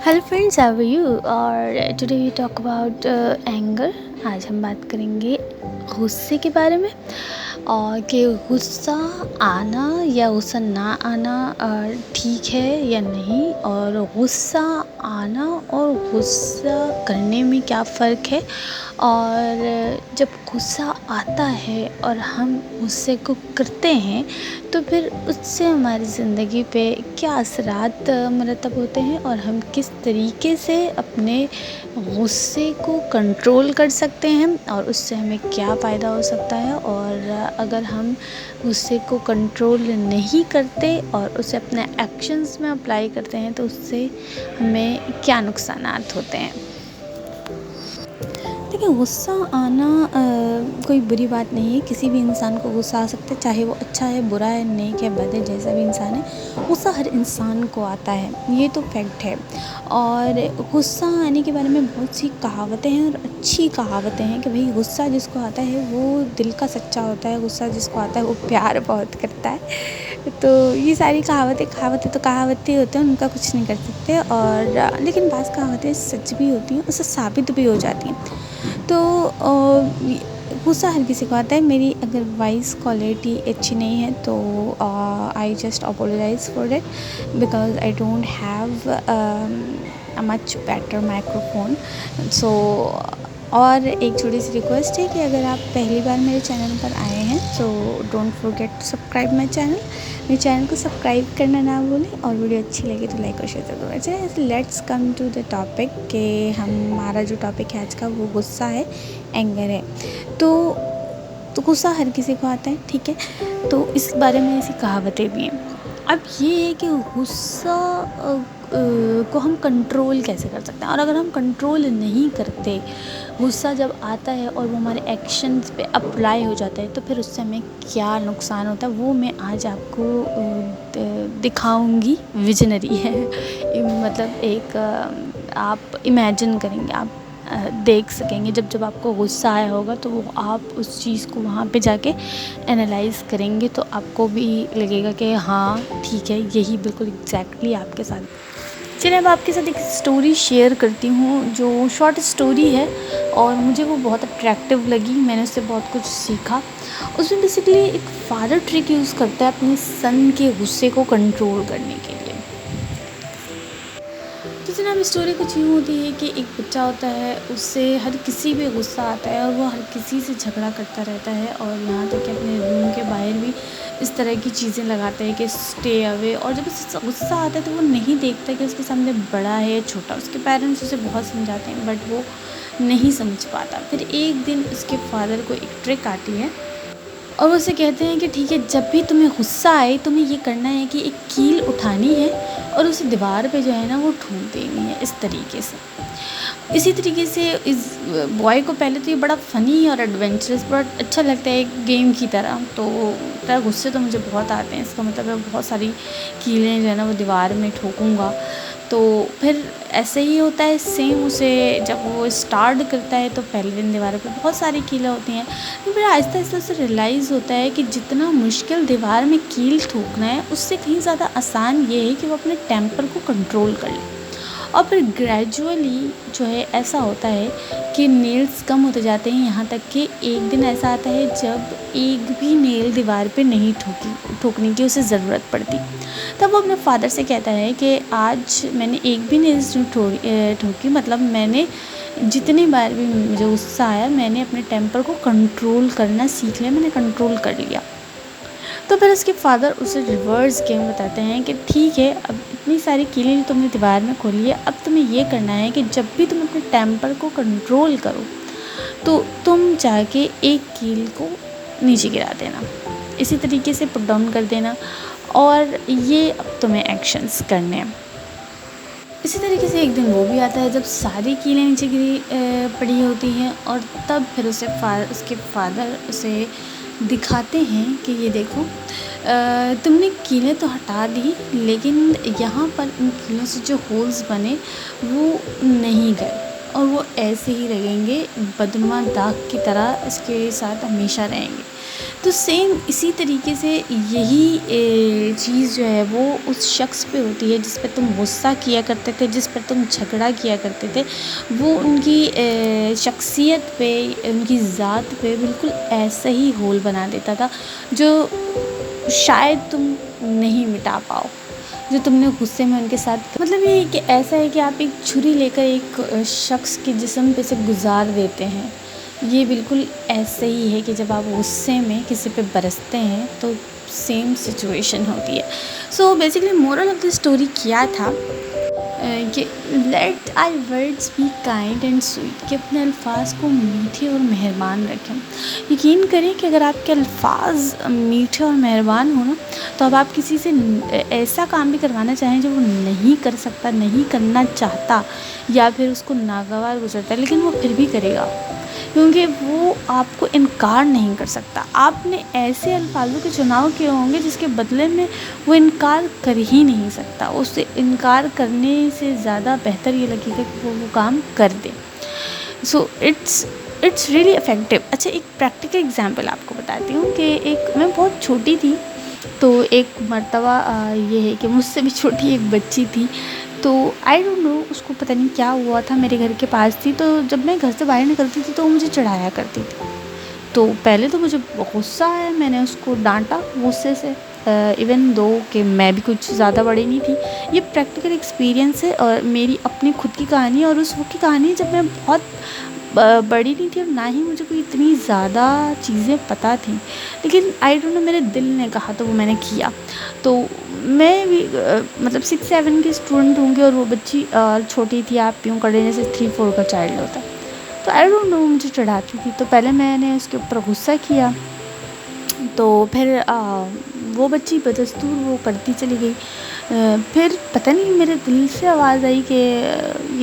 Hello friends, how are you? और today we talk about anger. आज हम बात करेंगे गुस्से के बारे में, और कि गुस्सा आना या गुस्सा ना आना ठीक है या नहीं, और गुस्सा आना और गुस्सा करने में क्या फ़र्क है। और जब गुस्सा आता है और हम गुस्से को करते हैं तो फिर उससे हमारी ज़िंदगी पे क्या असरात मरतब होते हैं, और हम किस तरीके से अपने गुस्से को कंट्रोल कर सकते हैं और उससे हमें क्या फ़ायदा हो सकता है। और अगर हम गुस्से को कंट्रोल नहीं करते और उसे अपने एक्शंस में अप्लाई करते हैं तो उससे हमें क्या नुकसानात होते हैं। देखिए, गुस्सा आना कोई बुरी बात नहीं है। किसी भी इंसान को गुस्सा आ सकता है, चाहे वो अच्छा है, बुरा है, नेक है, बद है, जैसा भी इंसान है, गुस्सा हर इंसान को आता है, ये तो फैक्ट है। और गुस्सा आने के बारे में बहुत सी कहावतें हैं, और अच्छी कहावतें हैं कि भाई गुस्सा जिसको आता है वो दिल का सच्चा होता है, गुस्सा जिसको आता है वो प्यार बहुत करता है। तो ये सारी कहावतें कहावतें तो कहावतें होते हैं, उनका कुछ नहीं कर सकते। और लेकिन बाज़ कहावतें सच भी होती हैं, उससे साबित भी हो जाती हैं। तो गुस्सा हर किसी को आता है। मेरी अगर वॉइस क्वालिटी अच्छी नहीं है तो I just apologise for it, because I don't have a much better microphone. So और एक छोटी सी रिक्वेस्ट है कि अगर आप पहली बार मेरे चैनल पर आए हैं तो don't forget to subscribe my channel. मेरे चैनल को सब्सक्राइब करना ना भूलें, और वीडियो अच्छी लगे तो लाइक और शेयर जरूर करें। चलिए, let's come to the topic कि हमारा जो टॉपिक है आज का वो गुस्सा है, एंगर है। तो गुस्सा हर किसी को आता है, ठीक है। तो इस बारे में ऐसी कहावतें भी हैं। अब ये है कि गुस्सा को हम कंट्रोल कैसे कर सकते हैं, और अगर हम कंट्रोल नहीं करते, गुस्सा जब आता है और वो हमारे एक्शंस पे अप्लाई हो जाता है तो फिर उससे हमें क्या नुकसान होता है वो मैं आज आपको दिखाऊंगी। विजनरी है मतलब एक आप इमेजिन करेंगे, आप देख सकेंगे। जब जब आपको गुस्सा आया होगा तो वो आप उस चीज़ को वहाँ पे जाके एनालाइज़ करेंगे तो आपको भी लगेगा कि हाँ ठीक है, यही बिल्कुल एग्जैक्टली आपके साथ। चलिए, अब आपके साथ एक स्टोरी शेयर करती हूँ जो शॉर्ट स्टोरी है, और मुझे वो बहुत अट्रैक्टिव लगी, मैंने उससे बहुत कुछ सीखा। उसमें बेसिकली एक फादर ट्रिक यूज़ करता है अपने सन के गुस्से को कंट्रोल करने के लिए। तो जनाब, स्टोरी कुछ यूँ होती है कि एक बच्चा होता है, उससे हर किसी पे गुस्सा आता है और वो हर किसी से झगड़ा करता रहता है, और यहाँ तक कि अपने रूम के बाहर भी इस तरह की चीज़ें लगाता है कि स्टे अवे। और जब उसे गुस्सा आता है तो वो नहीं देखता कि उसके सामने बड़ा है या छोटा। उसके पेरेंट्स उसे बहुत समझाते हैं बट वो नहीं समझ पाता। फिर एक दिन उसके फादर को एक ट्रिक आती है, और वो उसे कहते हैं कि ठीक है, जब भी तुम्हें गुस्सा आए तुम्हें ये करना है कि एक कील उठानी है और उसे दीवार पे जो है ना वो ठोक देनी है, इस तरीके से। इसी तरीके से इस बॉय को पहले तो ये बड़ा फ़नी और एडवेंचरस, बड़ा अच्छा लगता है, एक गेम की तरह। तो तरह गुस्से तो मुझे बहुत आते हैं, इसका मतलब है बहुत सारी कीलें जो है ना वो दीवार में ठोकूँगा। तो फिर ऐसे ही होता है सेम। उसे जब वो स्टार्ट करता है तो पहले दिन दीवारों पे बहुत सारी कीलें होती हैं, तो फिर आहिस्ता आहिस्ता उसे रियलाइज़ होता है कि जितना मुश्किल दीवार में कील ठोकना है उससे कहीं ज़्यादा आसान ये है कि वो अपने टेम्पर को कंट्रोल कर ले। और फिर ग्रेजुअली जो है ऐसा होता है कि नेल्स कम होते जाते हैं, यहाँ तक कि एक दिन ऐसा आता है जब एक भी नेल दीवार पे नहीं ठोकने की उसे ज़रूरत पड़ती। तब वो अपने फादर से कहता है कि आज मैंने एक भी नेल्स नहीं ठोकी, मतलब मैंने जितनी बार भी मुझे गुस्सा आया मैंने अपने टेम्पर को कंट्रोल करना सीख लिया, मैंने कंट्रोल कर लिया। तो फिर उसके फादर उसे रिवर्स गेम बताते हैं कि ठीक है, अब इतनी सारी कीलें जो तुमने दीवार में खोली है, अब तुम्हें ये करना है कि जब भी तुम अपने टेम्पर को कंट्रोल करो तो तुम जाके एक कील को नीचे गिरा देना, इसी तरीके से पुट डाउन कर देना, और ये अब तुम्हें एक्शंस करने हैं। इसी तरीके से एक दिन वो भी आता है जब सारी कीलें नीचे गिरी पड़ी होती हैं, और तब फिर उसके फादर उसे दिखाते हैं कि ये देखो, तुमने कीलें तो हटा दी लेकिन यहाँ पर इन कीलों से जो होल्स बने वो नहीं गए, और वो ऐसे ही रहेंगे, बदनुमा दाग की तरह इसके साथ हमेशा रहेंगे। तो सेम इसी तरीके से यही चीज़ जो है वो उस शख्स पे होती है जिस पे तुम गुस्सा किया करते थे, जिस पर तुम झगड़ा किया करते थे। वो उनकी शख्सियत पे, उनकी ज़ात पे बिल्कुल ऐसा ही होल बना देता था जो शायद तुम नहीं मिटा पाओ, जो तुमने गुस्से में उनके साथ। मतलब ये है कि ऐसा है कि आप एक छुरी लेकर एक शख्स के जिस्म पे से गुज़ार देते हैं। ये बिल्कुल ऐसे ही है कि जब आप गुस्से में किसी पे बरसते हैं तो सेम सिचुएशन होती है। So basically moral of the story क्या था कि let our words be kind and sweet, कि अपने अल्फाज को मीठे और मेहरबान रखें। यकीन करें कि अगर आपके अल्फाज मीठे और मेहरबान हो ना, तो अब आप किसी से ऐसा काम भी करवाना चाहें जो वो नहीं कर सकता, नहीं करना चाहता, या फिर उसको नागवार गुजरता है, लेकिन वो फिर भी करेगा, क्योंकि वो आपको इनकार नहीं कर सकता। आपने ऐसे अल्फाजों के चुनाव किए होंगे जिसके बदले में वो इनकार कर ही नहीं सकता। उससे इनकार करने से ज़्यादा बेहतर ये लगेगा कि वो काम कर दे। So it's really effective. अच्छा, एक प्रैक्टिकल एग्जांपल आपको बताती हूँ कि एक मैं बहुत छोटी थी, तो एक मर्तबा ये है कि मुझसे भी छोटी एक बच्ची थी, तो आई डोंट नो उसको पता नहीं क्या हुआ था, मेरे घर के पास थी। तो जब मैं घर से बाहर निकलती थी तो वो मुझे चिढ़ाया करती थी। तो पहले तो मुझे गुस्सा आया, मैंने उसको डांटा गुस्से से, इवन दो कि मैं भी कुछ ज़्यादा बड़ी नहीं थी। ये प्रैक्टिकल एक्सपीरियंस है और मेरी अपनी खुद की कहानी है, और उस वक्त की कहानी है जब मैं बहुत बड़ी नहीं थी और ना ही मुझे कोई इतनी ज़्यादा चीज़ें पता थी, लेकिन आई डोंट नो मेरे दिल ने कहा तो वो मैंने किया। तो मैं भी मतलब 6-7 की स्टूडेंट होंगी और वो बच्ची छोटी थी, आप यूँ कर लें जैसे 3-4 का चाइल्ड होता है। तो आई डोंट नो मुझे चिढ़ाती थी, तो पहले मैंने उसके ऊपर गुस्सा किया, तो फिर वो बच्ची बदस्तूर वो करती चली गई। फिर पता नहीं मेरे दिल से आवाज़ आई कि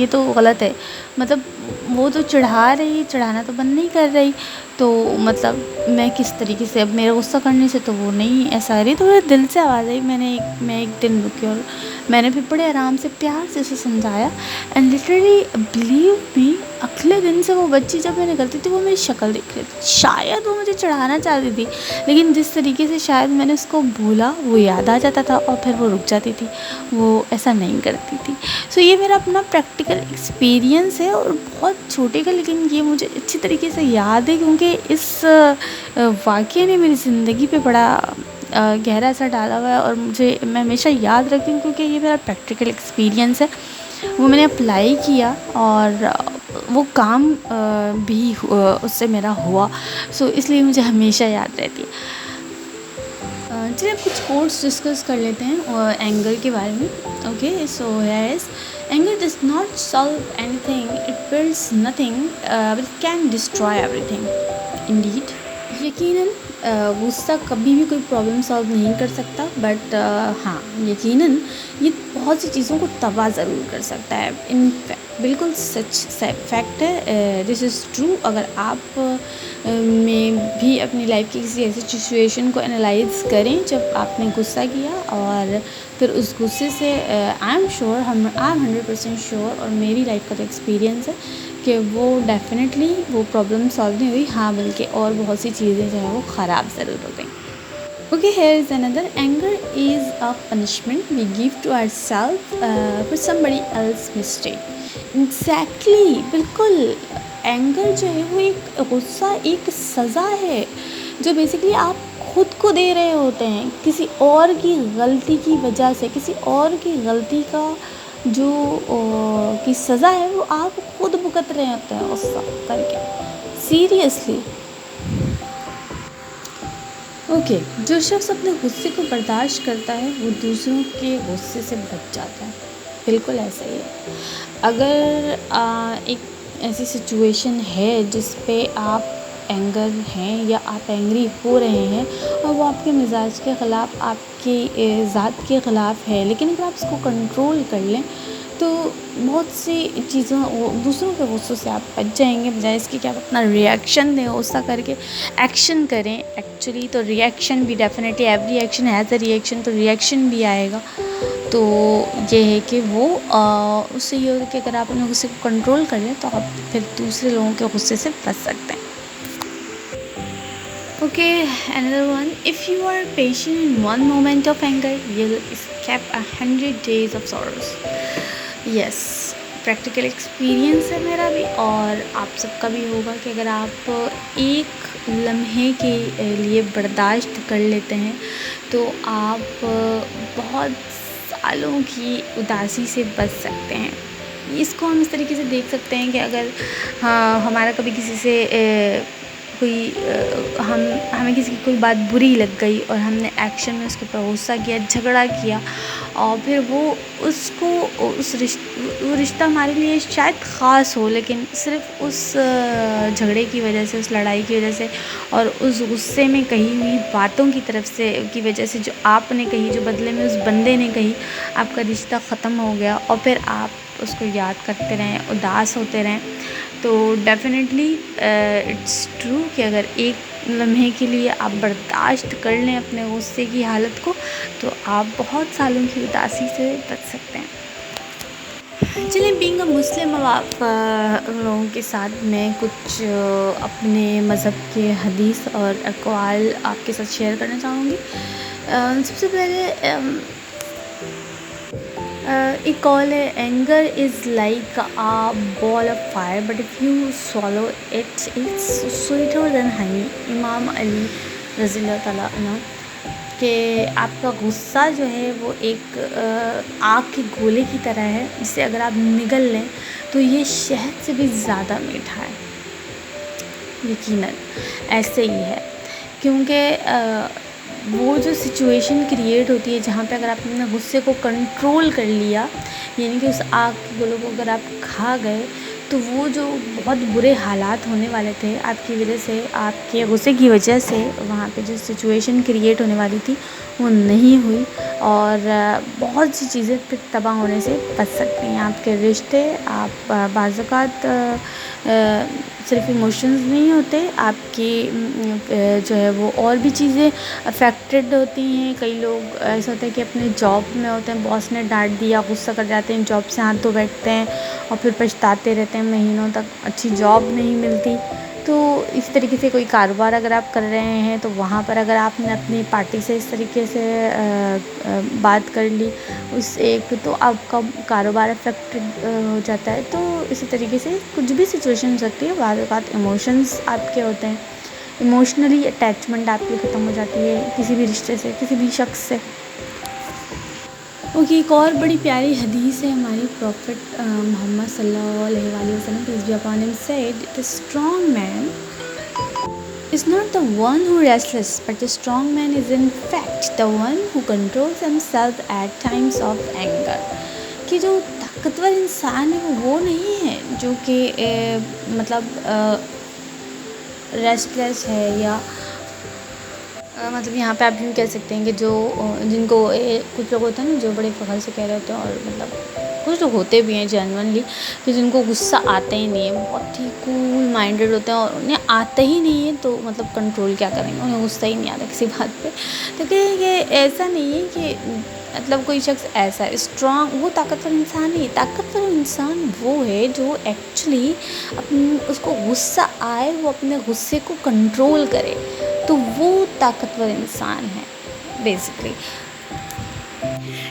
ये तो गलत है, मतलब वो तो चिढ़ा रही है, चिढ़ाना तो बंद नहीं कर रही, तो मतलब मैं किस तरीके से, अब मेरा गुस्सा करने से तो वो नहीं ऐसा आ रही, तो मेरे दिल से आवाज़ आई। मैं एक दिन रुकी और मैंने फिर बड़े आराम से प्यार से उसे समझाया, एंड लिटरली बिलीव मी, अगले दिन से वो बच्ची जब मैं निकलती थी वो मेरी शक्ल देख रही थी। शायद वो मुझे चढ़ाना चाहती थी, लेकिन जिस तरीके से शायद मैंने उसको बोला वो याद आ जाता था और फिर वो रुक जाती थी, वो ऐसा नहीं करती थी। सो ये मेरा अपना प्रैक्टिकल एक्सपीरियंस है और बहुत छोटे का, लेकिन ये मुझे अच्छी तरीके से याद है क्योंकि इस वाक़ये ने मेरी ज़िंदगी पे बड़ा गहरा असर डाला हुआ है, और मैं हमेशा याद रखती हूँ क्योंकि ये मेरा प्रैक्टिकल एक्सपीरियंस है। वो मैंने अप्लाई किया और वो काम भी उससे मेरा हुआ, सो इसलिए मुझे हमेशा याद रहती है। चलिए अब कुछ कोट्स डिस्कस कर लेते हैं और एंगर के बारे में। Okay, so here is, anger does not solve anything, it builds nothing, but it can destroy everything. Indeed, यकीनन गुस्सा कभी भी कोई प्रॉब्लम सॉल्व नहीं कर सकता, बट हाँ, यकीनन ये बहुत सी चीज़ों को तबाह ज़रूर कर सकता है। इन बिल्कुल सच फैक्ट है, दिस इज़ ट्रू। अगर आप में भी अपनी लाइफ की किसी ऐसी सिचुएशन को एनालाइज करें जब आपने गुस्सा किया, और फिर उस गुस्से से आई एम 100% श्योर, और मेरी लाइफ का तो एक्सपीरियंस है कि वो डेफिनेटली वो प्रॉब्लम सॉल्व नहीं हुई, हाँ बल्कि और बहुत सी चीज़ें जो है वो ख़राब ज़रूर हो गई। Okay, here is another. Anger is a punishment we give to ourselves for somebody else's mistake. Exactly, बिल्कुल। एंगर जो है वो एक गुस्सा, एक सज़ा है जो बेसिकली आप खुद को दे रहे होते हैं किसी और की गलती की वजह से। किसी और की गलती का जो की सज़ा है वो आप खुद भुगत रहे होते हैं गुस्सा करके। सीरियसली। ओके, जो शख्स अपने गुस्से को बर्दाश्त करता है वो दूसरों के गुस्से से बच जाता है। बिल्कुल ऐसा ही है। अगर एक ऐसी सिचुएशन है जिस पे आप एंगर हैं या आप एंग्री हो रहे हैं और वो आपके मिजाज के ख़िलाफ़, आपकी ज़ात के ख़िलाफ़ है, लेकिन अगर आप इसको कंट्रोल कर लें तो बहुत सी चीज़ों दूसरों के गुस्सों से आप बच जाएंगे, बजाय इसके कि आप अपना रिएक्शन दें, गुस्सा करके एक्शन करें। एक्चुअली तो रिएक्शन भी definitely, every action has a reaction, तो रिएक्शन भी आएगा। तो ये है कि वो उससे ये होगा कि अगर आप अपने गुस्से को कंट्रोल कर लें तो आप फिर दूसरे लोगों के गुस्से से बच सकते हैं। Okay, another one. If you are patient in one moment of anger, you'll escape 100 days of sorrows. Yes, practical experience है मेरा भी और आप सबका भी होगा कि अगर आप एक लम्हे के लिए बर्दाश्त कर लेते हैं तो आप बहुत सालों की उदासी से बच सकते हैं। इसको हम इस तरीके से देख सकते हैं कि अगर हाँ हमारा कभी किसी से कोई हमें किसी की कोई बात बुरी लग गई और हमने एक्शन में उसके ऊपर गुस्सा किया, झगड़ा किया और फिर वो रिश्ता हमारे लिए शायद ख़ास हो, लेकिन सिर्फ उस झगड़े की वजह से, उस लड़ाई की वजह से और उस गुस्से में कही हुई बातों की तरफ से की वजह से जो आपने कही, जो बदले में उस बंदे ने कही, आपका रिश्ता ख़त्म हो गया और फिर आप उसको याद करते रहें, उदास होते रहें। तो डेफ़िनेटली इट्स ट्रू कि अगर एक लम्हे के लिए आप बर्दाश्त कर लें अपने गुस्से की हालत को तो आप बहुत सालों की उदासी से बच सकते हैं। चलिए, बीइंग अ मुस्लिम, अब आप लोगों के साथ मैं कुछ अपने मज़हब के हदीस और अक़वाल आपके साथ शेयर करना चाहूँगी। सबसे पहले एक कॉल है, anger is like a ball of fire but if you swallow it's sweeter than Honey. इमाम अली रज़ी अल्लाह ताला अन्हु कि आपका गुस्सा जो है वो एक आग के गोले की तरह है, जिसे अगर आप निगल लें तो ये शहद से भी ज़्यादा मीठा है। यकीनन ऐसे ही है, क्योंकि वो जो सिचुएशन क्रिएट होती है जहाँ पे अगर आपने अपने गुस्से को कंट्रोल कर लिया, यानी कि उस आग के गोलों को अगर आप खा गए, तो वो जो बहुत बुरे हालात होने वाले थे आपकी वजह से, आपके गुस्से की वजह से, वहाँ पे जो सिचुएशन क्रिएट होने वाली थी वो नहीं हुई और बहुत सी चीज़ें फिर तबाह होने से बच सकती हैं। आपके रिश्ते, आप बाज़ औक़ात सिर्फ इमोशंस नहीं होते, आपकी जो है वो और भी चीज़ें अफेक्टेड होती हैं। कई लोग ऐसा होता है कि अपने जॉब में होते हैं, बॉस ने डांट दिया, गुस्सा कर जाते हैं, जॉब से हाथ धो बैठते हैं और फिर पछताते रहते हैं, महीनों तक अच्छी जॉब नहीं मिलती। तो इस तरीके से कोई कारोबार अगर आप कर रहे हैं तो वहाँ पर अगर आपने अपनी पार्टी से इस तरीके से बात कर ली उस एक, तो आपका कारोबार अफेक्टेड हो जाता है। तो इसी तरीके से कुछ भी सिचुएशन हो सकती है, बाद बात इमोशंस आपके होते हैं, इमोशनली अटैचमेंट आपकी ख़त्म हो जाती है किसी भी रिश्ते से, किसी भी शख्स से। ओके, एक और बड़ी प्यारी हदीस है हमारी प्रॉफिट मोहम्मद सल्लल्लाहु अलैहि वसल्लम peace be upon him said, the strong man is not the one who restless, but the strong man is in fact the one who controls himself at times of anger। कि जो ताकतवर इंसान है वो नहीं है जो कि मतलब रेस्टलेस है, या मतलब यहाँ पे आप यूँ कह सकते हैं कि जो जिनको कुछ लोग होते हैं ना जो बड़े फ़ख्र से कह रहे होते हैं, और मतलब कुछ लोग होते भी हैं जेन्युइनली कि जिनको गुस्सा आता ही नहीं है, बहुत ही कूल माइंडेड होते हैं और उन्हें आता ही नहीं है तो मतलब कंट्रोल क्या करेंगे, उन्हें गुस्सा ही नहीं आता किसी बात पे। तो कि ये ऐसा नहीं है कि मतलब कोई शख्स ऐसा है स्ट्रॉन्ग, वो ताकतवर इंसान नहीं है। ताकतवर इंसान वो है जो एक्चुअली उसको गुस्सा आए, वो अपने गुस्से को कंट्रोल करे, तो वो ताकतवर इंसान है basically.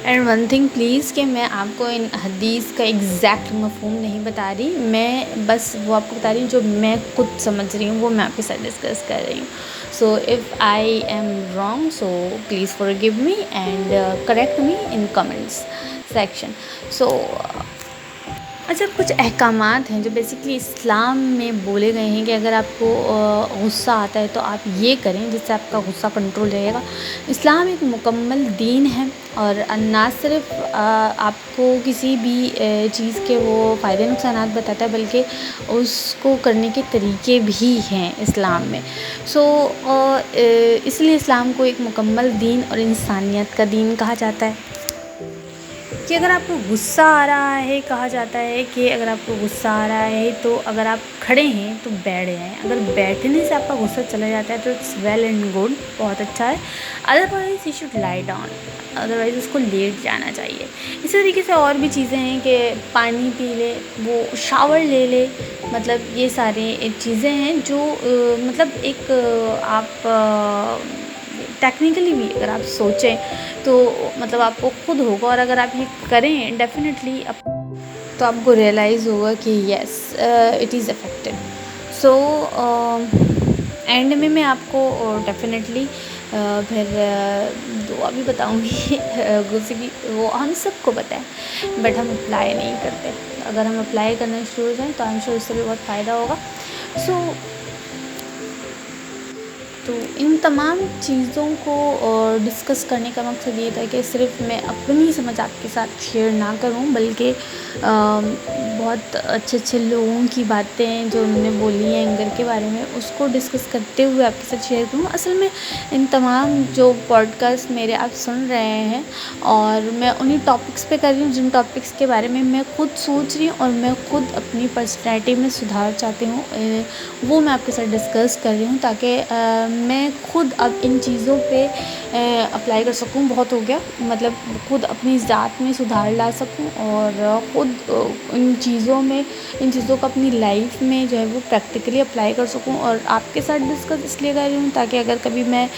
And one thing please कि मैं आपको इन हदीस का एग्जैक्ट मफ़हूम नहीं बता रही, मैं बस वो आपको बता रही हूँ जो मैं खुद समझ रही हूँ, वो मैं आपके साथ डिस्कस कर रही हूँ। So if I am wrong so please forgive me and correct me in comments section. So अच्छा, कुछ अहकामात हैं जो बेसिकली इस्लाम में बोले गए हैं कि अगर आपको गुस्सा आता है तो आप ये करें जिससे आपका गुस्सा कंट्रोल रहेगा। इस्लाम एक मुकम्मल दीन है और ना सिर्फ आपको किसी भी चीज़ के वो फ़ायदे नुकसानात बताता है, बल्कि उसको करने के तरीके भी हैं इस्लाम में। सो इसलिए इस्लाम को एक मुकम्मल दीन और इंसानियत का दीन कहा जाता है। कि अगर आपको गुस्सा आ रहा है, कहा जाता है कि अगर आपको गुस्सा आ रहा है तो अगर आप खड़े हैं तो बैठ जाएं, अगर बैठने से आपका गुस्सा चला जाता है तो इट्स वेल एंड गुड, बहुत अच्छा है। Otherwise he should lie down, otherwise उसको लेट जाना चाहिए। इसी तरीके से और भी चीज़ें हैं कि पानी पी ले, वो शावर ले ले, मतलब ये सारे चीज़ें हैं जो मतलब एक आप टेक्निकली भी अगर आप सोचें तो मतलब आपको खुद होगा, और अगर आप ये करें डेफिनेटली तो आपको रियलाइज़ होगा कि yes it is effective. So and में मैं आपको डेफिनेटली फिर दुआ भी बताऊंगी गुस्से की, वो हम सबको पता है बट हम अप्लाई नहीं करते। अगर हम अप्लाई करना शुरू हो जाएँ तो आई एम श्योर उससे भी बहुत फ़ायदा होगा। सो तो इन तमाम चीज़ों को डिस्कस करने का मकसद ये था कि सिर्फ मैं अपनी समझ आपके साथ शेयर ना करूं, बल्कि बहुत अच्छे अच्छे लोगों की बातें जो उन्होंने बोली हैं एंगर के बारे में, उसको डिस्कस करते हुए आपके साथ शेयर करूं। असल में इन तमाम जो पॉडकास्ट मेरे आप सुन रहे हैं, और मैं उन्हीं टॉपिक्स पे कर रही हूँ जिन टॉपिक्स के बारे में मैं खुद सोच रही हूँ और मैं खुद अपनी पर्सनैलिटी में सुधार चाहती हूँ, वो मैं आपके साथ डिस्कस कर रही हूँ ताकि मैं खुद अब इन चीज़ों पे अप्लाई कर सकूँ। बहुत हो गया, मतलब खुद अपनी ज़ात में सुधार ला सकूँ और खुद इन चीज़ों को अपनी लाइफ में जो है वो प्रैक्टिकली अप्लाई कर सकूँ, और आपके साथ डिस्कस इसलिए कर रही हूँ ताकि अगर कभी मैं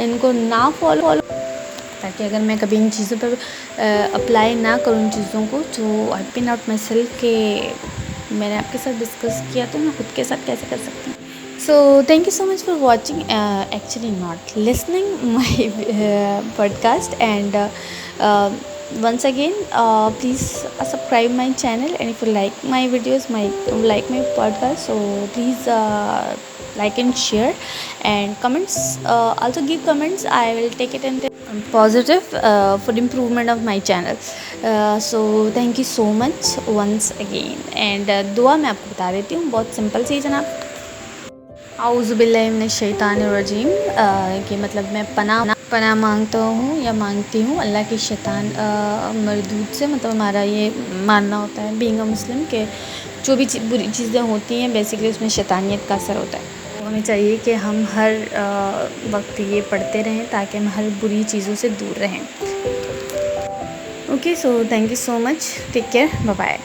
इनको ना फॉलो ताकि अगर मैं कभी इन चीज़ों पर अप्लाई ना करूँ इन चीज़ों को, तो आई पिन आउट माई सेल्फ के मैंने आपके साथ डिस्कस किया तो मैं खुद के साथ कैसे कर सकती हूँ। So thank you so much for watching, actually not listening my podcast, and once again please subscribe my channel, and if you like my videos, like my podcast, so please like and share and comments, also give comments. I will take it and positive for the improvement of my channel. So thank you so much once again, and दुआ मैं आपको बता देती हूँ, बहुत simple सी है जनाब। आउज़ुबिल्लाहि मिनश्शैतानिर्रजीम, कि मतलब मैं पनाह मांगता हूँ या मांगती हूँ अल्लाह की शैतान मरदूद से। मतलब हमारा ये मानना होता है बीइंग अ मुस्लिम के जो भी बुरी चीज़ें होती हैं बेसिकली उसमें शैतानियत का असर होता है। तो हमें चाहिए कि हम हर वक्त ये पढ़ते रहें ताकि हम हर बुरी चीज़ों से दूर रहें। Okay, so thank you so much, take care, bye bye.